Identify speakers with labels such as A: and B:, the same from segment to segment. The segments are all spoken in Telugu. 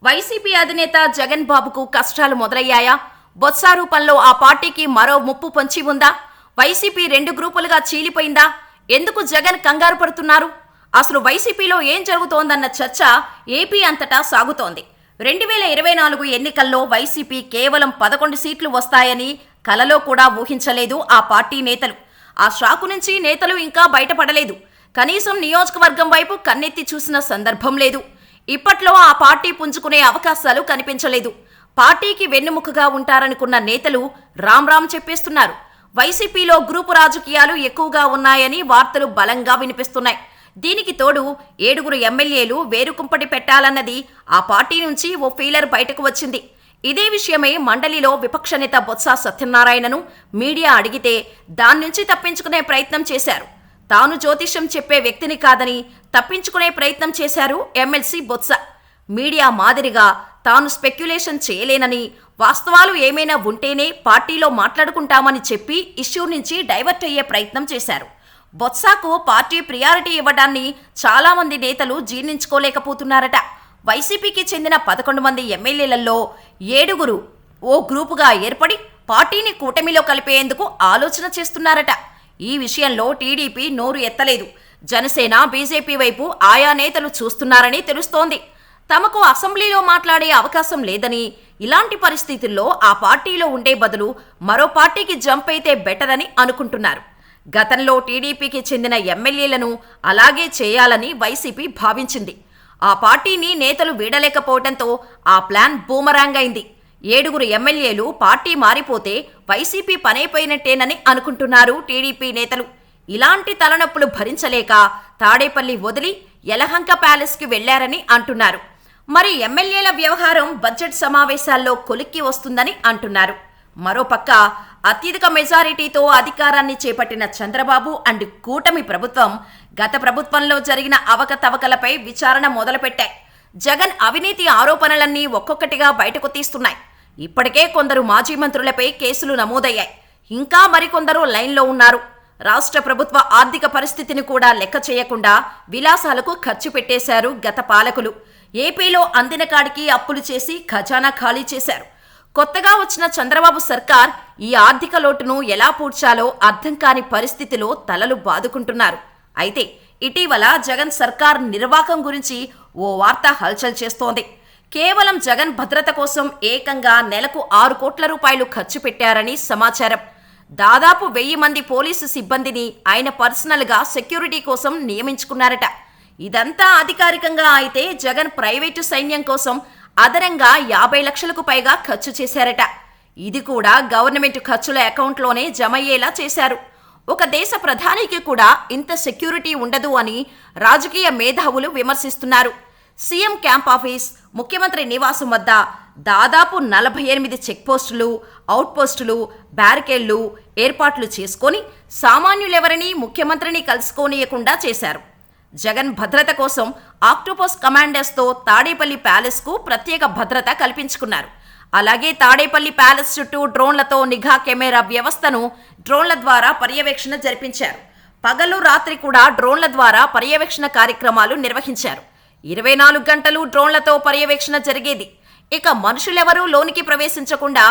A: వైసీపీ అధినేత జగన్ బాబుకు కష్టాలు మొదలయ్యాయా? బొత్స రూపంలో ఆ పార్టీకి మరో ముప్పు పొంచి ఉందా? వైసీపీ 2 గ్రూపులుగా చీలిపోయిందా? ఎందుకు జగన్ కంగారు పడుతున్నారు? అసలు వైసీపీలో ఏం జరుగుతోందన్న చర్చ ఏపీ అంతటా సాగుతోంది. 2024 ఎన్నికల్లో వైసీపీ కేవలం 11 సీట్లు వస్తాయని కలలో కూడా ఊహించలేదు ఆ పార్టీ నేతలు. ఆ షాకు నుంచి నేతలు ఇంకా బయటపడలేదు. కనీసం నియోజకవర్గం వైపు కన్నెత్తి చూసిన సందర్భం లేదు. ఇప్పట్లో ఆ పార్టీ పుంజుకునే అవకాశాలు కనిపించలేదు. పార్టీకి వెన్నుముకగా ఉంటారనుకున్న నేతలు రామ్ చెప్పేస్తున్నారు. వైసీపీలో గ్రూపు రాజకీయాలు ఎక్కువగా ఉన్నాయని వార్తలు బలంగా వినిపిస్తున్నాయి. దీనికి తోడు 7 ఎమ్మెల్యేలు వేరుకుంపటి పెట్టాలన్నది ఆ పార్టీ నుంచి ఓ ఫీలర్ బయటకు వచ్చింది. ఇదే విషయమై మండలిలో విపక్ష నేత బొత్స సత్యనారాయణను మీడియా అడిగితే దాని నుంచి తప్పించుకునే ప్రయత్నం చేశారు. తాను జ్యోతిష్యం చెప్పే వ్యక్తిని కాదని తప్పించుకునే ప్రయత్నం చేశారు ఎమ్మెల్సీ బొత్స. మీడియా మాదిరిగా తాను స్పెక్యులేషన్ చేయలేనని, వాస్తవాలు ఏమైనా ఉంటేనే పార్టీలో మాట్లాడుకుంటామని చెప్పి ఇష్యూ నుంచి డైవర్ట్ అయ్యే ప్రయత్నం చేశారు. బొత్సకు పార్టీ ప్రియారిటీ ఇవ్వడాన్ని చాలామంది నేతలు జీర్ణించుకోలేకపోతున్నారట. వైసీపీకి చెందిన 11 మంది ఎమ్మెల్యేలలో 7 ఓ గ్రూపుగా ఏర్పడి పార్టీని కూటమిలో కలిపేందుకు ఆలోచన చేస్తున్నారట. ఈ విషయంలో టీడీపీ నోరు ఎత్తలేదు. జనసేన, బీజేపీ వైపు ఆయా నేతలు చూస్తున్నారని తెలుస్తోంది. తమకు అసెంబ్లీలో మాట్లాడే అవకాశం లేదని, ఇలాంటి పరిస్థితుల్లో ఆ పార్టీలో ఉండే బదులు మరో పార్టీకి జంప్ అయితే బెటర్ అని అనుకుంటున్నారు. గతంలో టీడీపీకి చెందిన ఎమ్మెల్యేలను అలాగే చేయాలని వైసీపీ భావించింది. ఆ పార్టీని నేతలు వీడలేకపోవడంతో ఆ ప్లాన్ బూమరాంగ్ అయింది. 7 ఎమ్మెల్యేలు పార్టీ మారిపోతే వైసీపీ పనైపోయినట్టేనని అనుకుంటున్నారు టీడీపీ నేతలు. ఇలాంటి తలనొప్పులు భరించలేక తాడేపల్లి వదిలి యలహంక ప్యాలెస్కి వెళ్లారని అంటున్నారు. మరి ఎమ్మెల్యేల వ్యవహారం బడ్జెట్ సమావేశాల్లో కొలిక్కి వస్తుందని అంటున్నారు. మరోపక్క అత్యధిక మెజారిటీతో అధికారాన్ని చేపట్టిన చంద్రబాబు అండ్ కూటమి ప్రభుత్వం గత ప్రభుత్వంలో జరిగిన అవకతవకలపై విచారణ మొదలుపెట్టాయి. జగన్ అవినీతి ఆరోపణలన్నీ ఒక్కొక్కటిగా బయటకు తీస్తున్నాయి. ఇప్పటికే కొందరు మాజీ మంత్రులపై కేసులు నమోదయ్యాయి. ఇంకా మరికొందరు లైన్లో ఉన్నారు. రాష్ట్ర ప్రభుత్వ ఆర్థిక పరిస్థితిని కూడా లెక్క చేయకుండా విలాసాలకు ఖర్చు పెట్టేశారు గత పాలకులు. ఏపీలో అందిన కాడికి అప్పులు చేసి ఖజానా ఖాళీ చేశారు. కొత్తగా వచ్చిన చంద్రబాబు సర్కార్ ఈ ఆర్థిక లోటును ఎలా పూడ్చాలో అర్థం కాని పరిస్థితిలో తలలు బాదుకుంటున్నారు. అయితే ఇటీవల జగన్ సర్కార్ నిర్వాకం గురించి ఓ వార్త హల్చల్ చేస్తోంది. కేవలం జగన్ భద్రత కోసం ఏకంగా నెలకు 6 కోట్ల రూపాయలు ఖర్చు పెట్టారని సమాచారం. దాదాపు 1000 మంది పోలీసు సిబ్బందిని ఆయన పర్సనల్గా సెక్యూరిటీ కోసం నియమించుకున్నారట. ఇదంతా అధికారికంగా అయితే జగన్ ప్రైవేటు సైన్యం కోసం అదనంగా 50 లక్షలకు పైగా ఖర్చు చేశారట. ఇది కూడా గవర్నమెంట్ ఖర్చుల అకౌంట్లోనే జమయ్యేలా చేశారు. ఒక దేశ ప్రధానికి కూడా ఇంత సెక్యూరిటీ ఉండదు అని రాజకీయ మేధావులు విమర్శిస్తున్నారు. సీఎం క్యాంప్ ఆఫీస్, ముఖ్యమంత్రి నివాసం వద్ద దాదాపు 48 చెక్పోస్టులు, అవుట్పోస్టులు, బ్యారికేడ్లు ఏర్పాట్లు చేసుకొని సామాన్యులెవరినీ ముఖ్యమంత్రిని కలుసుకోనీయకుండా చేశారు. జగన్ భద్రత కోసం ఆక్టోపస్ కమాండర్స్తో తాడేపల్లి ప్యాలెస్కు ప్రత్యేక భద్రత కల్పించుకున్నారు. అలాగే తాడేపల్లి ప్యాలెస్ చుట్టూ డ్రోన్లతో నిఘా కెమెరా వ్యవస్థను డ్రోన్ల ద్వారా పర్యవేక్షణ జరిపించారు. పగలు రాత్రి కూడా డ్రోన్ల ద్వారా పర్యవేక్షణ కార్యక్రమాలు నిర్వహించారు. 24 గంటలు డ్రోన్లతో పర్యవేక్షణ జరిగేది. ఇక మనుషులెవరూ లోనికి ప్రవేశించకుండా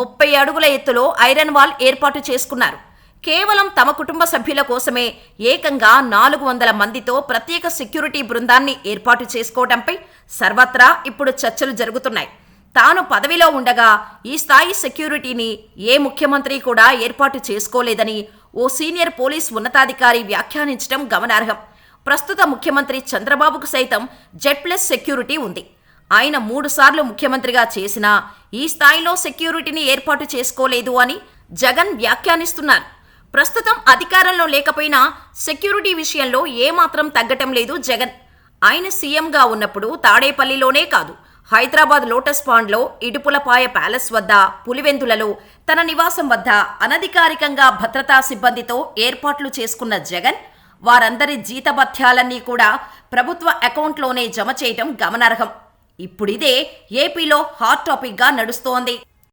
A: 30 అడుగుల ఎత్తులో ఐరన్ వాల్ ఏర్పాటు చేసుకున్నారు. కేవలం తమ కుటుంబ సభ్యుల కోసమే ఏకంగా 400 మందితో ప్రత్యేక సెక్యూరిటీ బృందాన్ని ఏర్పాటు చేసుకోవడంపై సర్వత్రా ఇప్పుడు చర్చలు జరుగుతున్నాయి. తాను పదవిలో ఉండగా ఈ స్థాయి సెక్యూరిటీని ఏ ముఖ్యమంత్రి కూడా ఏర్పాటు చేసుకోలేదని ఓ సీనియర్ పోలీస్ ఉన్నతాధికారి వ్యాఖ్యానించడం గమనార్హం. ప్రస్తుత ముఖ్యమంత్రి చంద్రబాబుకు సైతం జెడ్+ సెక్యూరిటీ ఉంది. ఆయన 3 సార్లు ముఖ్యమంత్రిగా చేసినా ఈ స్థాయిలో సెక్యూరిటీని ఏర్పాటు చేసుకోలేదు అని జగన్ వ్యాఖ్యానిస్తున్నారు. ప్రస్తుతం అధికారంలో లేకపోయినా సెక్యూరిటీ విషయంలో ఏమాత్రం తగ్గటం లేదు జగన్. ఆయన సీఎంగా ఉన్నప్పుడు తాడేపల్లిలోనే కాదు, హైదరాబాద్ లోటస్ పాండ్లో, ఇడుపులపాయ ప్యాలెస్ వద్ద, పులివెందులలో తన నివాసం వద్ద అనధికారికంగా భద్రతా సిబ్బందితో ఏర్పాట్లు చేసుకున్న జగన్ వారందరి జీతభత్యాలన్నీ కూడా ప్రభుత్వ అకౌంట్లోనే జమ చేయటం గమనార్హం. ఇప్పుడిదే ఏపీలో హాట్ టాపిక్గా నడుస్తోంది.